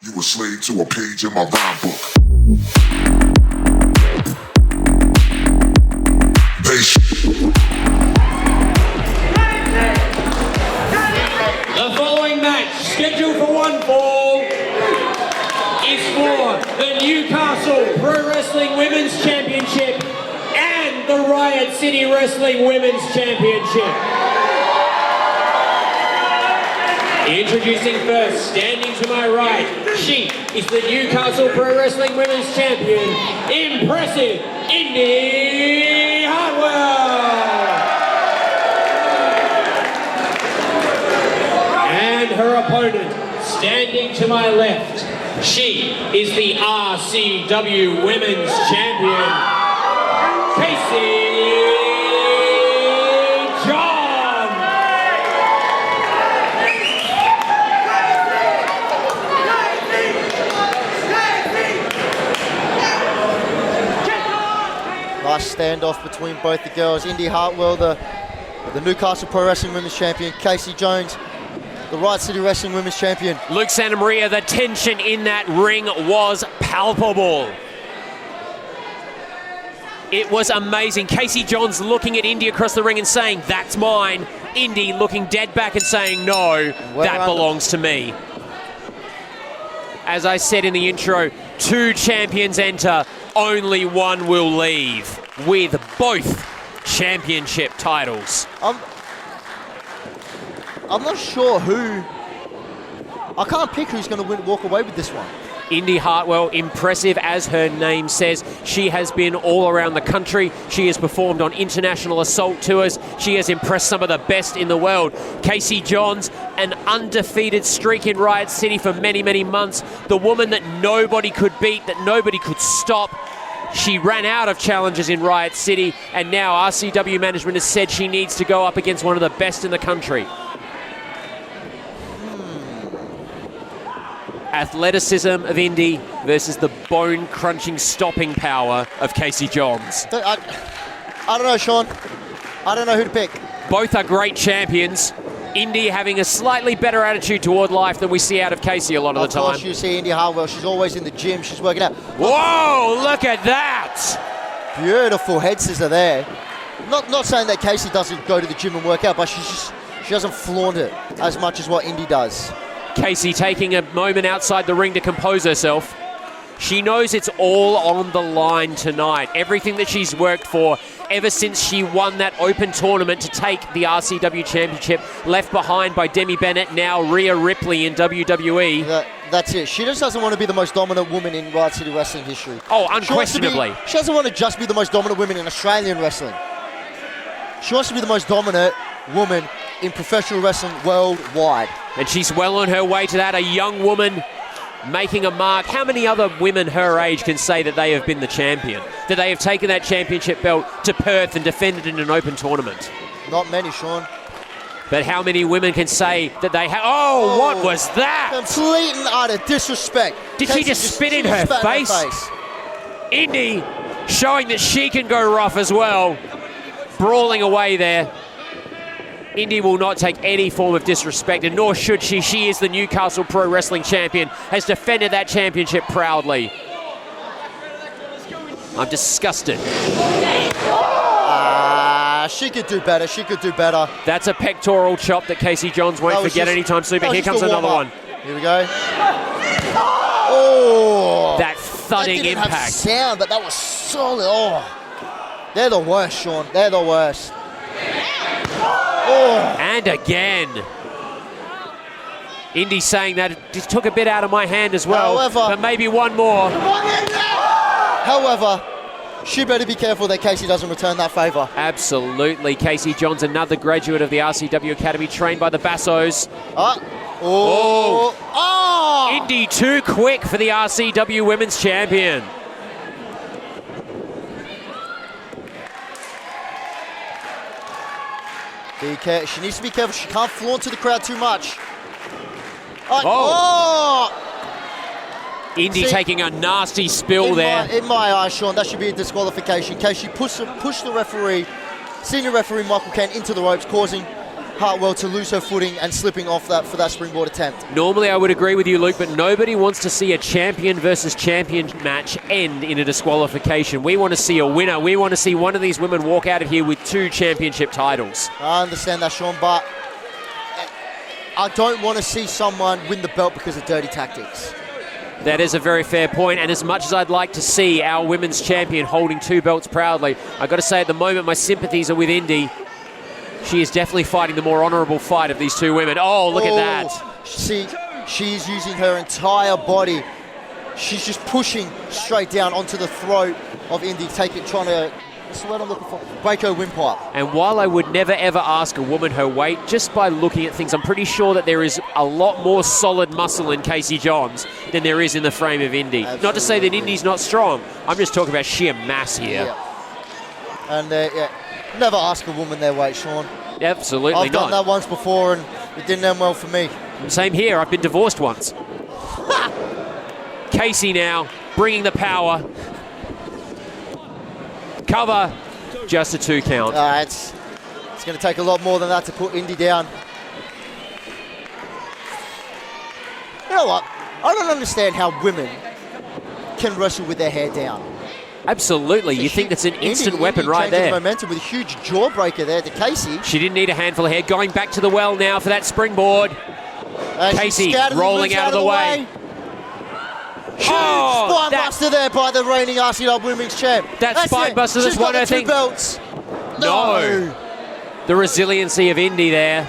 You a slave to a page in my rhyme book. The following match, scheduled for one fall, is for the Newcastle Pro Wrestling Women's Championship and the Riot City Wrestling Women's Championship. Introducing first, standing to my right, she is the Newcastle Pro Wrestling Women's Champion, impressive Indi Hartwell. And her opponent, standing to my left, she is the RCW Women's Champion, Casey. Nice standoff between both the girls. Indi Hartwell, the Newcastle Pro Wrestling Women's Champion. Casey Jones, the Riot City Wrestling Women's Champion. Luke Santa Maria, the tension in that ring was palpable. It was amazing. Casey Johns looking at Indi across the ring and saying, "That's mine." Indi looking dead back and saying, "No, that belongs to me." As I said in the intro, 2 champions enter, only one will leave with both championship titles. I'm not sure who. I can't pick who's going to walk away with this one. Indi Hartwell, impressive as her name says. She has been all around the country. She has performed on international assault tours. She has impressed some of the best in the world. Casey Johns, an undefeated streak in Riot City for many, many months. The woman that nobody could beat, that nobody could stop. She ran out of challenges in Riot City, and now RCW management has said she needs to go up against one of the best in the country. Athleticism of Indi versus the bone-crunching stopping power of Casey Johns. I don't know, Sean. I don't know who to pick. Both are great champions. Indi having a slightly better attitude toward life than we see out of Casey a lot of the time. Of course, you see Indi Hartwell. She's always in the gym. She's working out. Whoa, look at that! Beautiful head scissor there. Not saying that Casey doesn't go to the gym and work out, but she doesn't flaunt it as much as what Indi does. Casey taking a moment outside the ring to compose herself. She knows it's all on the line tonight. Everything that she's worked for ever since she won that open tournament to take the RCW Championship, left behind by Demi Bennett, now Rhea Ripley in WWE. That's it. She just doesn't want to be the most dominant woman in Riot City wrestling history. Oh, unquestionably. She doesn't want to just be the most dominant woman in Australian wrestling. She wants to be the most dominant woman in professional wrestling worldwide. And she's well on her way to that, a young woman making a mark. How many other women her age can say that they have been the champion? That they have taken that championship belt to Perth and defended in an open tournament? Not many, Sean. But how many women can say that they have... Oh, what was that? Complete and utter disrespect. Did she just spit in her face? Indi showing that she can go rough as well. Brawling away there. Indi will not take any form of disrespect, and nor should she. She is the Newcastle Pro Wrestling Champion, has defended that championship proudly. I'm disgusted. She could do better. She could do better. That's a pectoral chop that Casey Johns won't forget anytime soon, but here comes another one. Here we go. Oh! That thudding that didn't impact. Have sound, but that was solid. Oh, they're the worst, Sean. They're the worst. Oh. And again. Indi saying that it just took a bit out of my hand as well. However, but maybe one more. However, she better be careful that Casey doesn't return that favour. Absolutely. Casey Johns, another graduate of the RCW Academy, trained by the Bassos. Indi too quick for the RCW Women's Champion. She needs to be careful. She can't flaunt to the crowd too much. Indi taking a nasty spill there. In my eyes, Sean, that should be a disqualification. Casey pushed the referee, senior referee Michael Kent, into the ropes, causing Hartwell to lose her footing and slipping off that for that springboard attempt. Normally I would agree with you, Luke, but nobody wants to see a champion versus champion match end in a disqualification. We want to see a winner. We want to see one of these women walk out of here with 2 championship titles. I understand that, Sean, but I don't want to see someone win the belt because of dirty tactics. That is a very fair point, and as much as I'd like to see our women's champion holding 2 belts proudly, I've got to say at the moment my sympathies are with Indi. She is definitely fighting the more honourable fight of these 2 women. Oh, look at that. See, she's using her entire body. She's just pushing straight down onto the throat of Indi, trying to, what's the word I'm looking for? Break her windpipe. And while I would never ever ask a woman her weight, just by looking at things, I'm pretty sure that there is a lot more solid muscle in Casey Johns than there is in the frame of Indi. Absolutely. Not to say that Indi's not strong. I'm just talking about sheer mass here. Yeah. And never ask a woman their weight, Sean. Absolutely I've done not. that once before and it didn't end well for me. Same here. I've been divorced once. Casey now bringing the power. Cover. Just a 2 count. It's going to take a lot more than that to put Indi down. You know what? I don't understand how women can wrestle with their hair down. Absolutely. You think that's an instant weapon right there. Momentum with a huge jawbreaker there to Casey. She didn't need a handful of hair. Going back to the well now for that springboard. Casey rolling out of the way. Huge spinebuster there by the reigning RCW Women's Champ. That spinebuster that's won her thing. Belts. No. The resiliency of Indi there.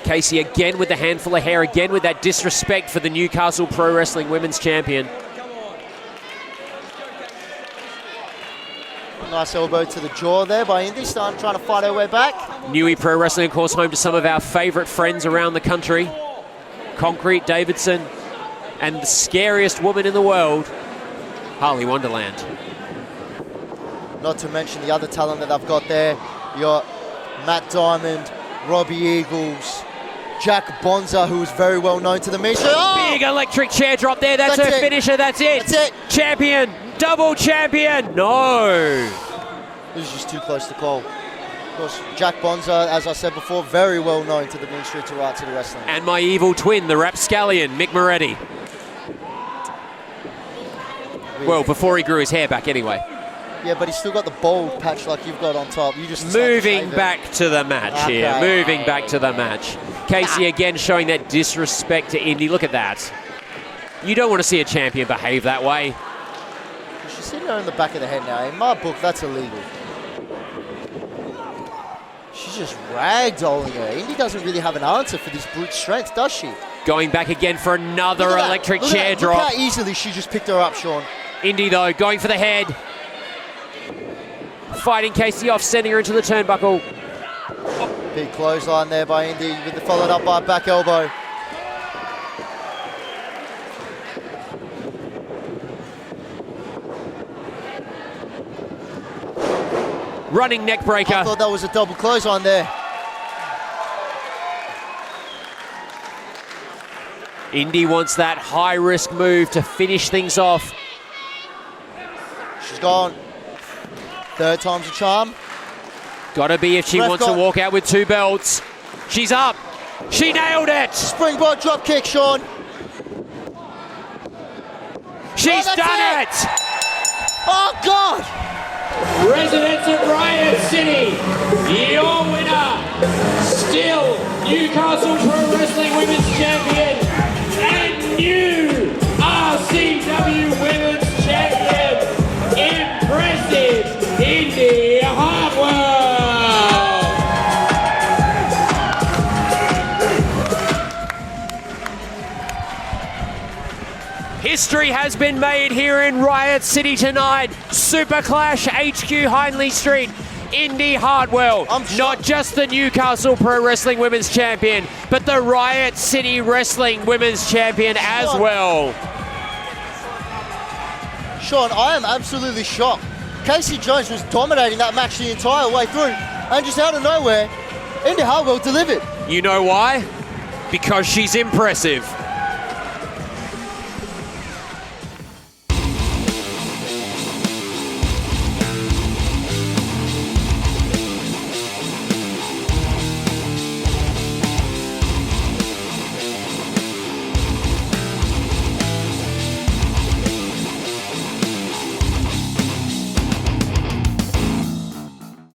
Casey again with the handful of hair, again with that disrespect for the Newcastle Pro Wrestling Women's Champion. Nice elbow to the jaw there by Indi, trying to fight her way back. Newey Pro Wrestling, of course, home to some of our favourite friends around the country. Concrete Davidson, and the scariest woman in the world, Harley Wonderland. Not to mention the other talent that I've got there. You got Matt Diamond, Robbie Eagles, Jack Bonza, who is very well known to the media. Oh! Big electric chair drop there. That's her finisher. That's it. That's it. Champion. Double champion. No. This is just too close to call. Of course, Jack Bonza, as I said before, very well known to the Main Street to Riot City Wrestling. And my evil twin, the rapscallion, Mick Moretti. Well, before he grew his hair back anyway. Yeah, but he's still got the bald patch like you've got on top. You just moving back to the match here. Moving back to the match. Casey again showing that disrespect to Indi. Look at that. You don't want to see a champion behave that way. She's sitting her in the back of the head now. In my book, that's illegal. She's just ragdolling her. Indi doesn't really have an answer for this brute strength, does she? Going back again for another electric chair drop. Look how easily she just picked her up, Sean. Indi, though, going for the head. Fighting Casey off, sending her into the turnbuckle. Big clothesline there by Indi, with the followed up by a back elbow. Running neck breaker. I thought that was a double clothesline there. Indi wants that high-risk move to finish things off. She's gone. Third time's a charm. Gotta be if she wants to walk out with 2 belts. She's up. She nailed it. Springboard drop kick, Sean. She's done it. Oh, God. Residents of Riot City, your winner, still Newcastle Pro Wrestling Women's Champion and new RCW Women's Champion, impressive Indi Hartwell. History has been made here in Riot City tonight. Superclash HQ Hindley Street. Indi Hartwell, not just the Newcastle Pro Wrestling Women's Champion, but the Riot City Wrestling Women's Champion as well. Sean, I am absolutely shocked. Casey Jones was dominating that match the entire way through, and just out of nowhere, Indi Hartwell delivered. You know why? Because she's impressive.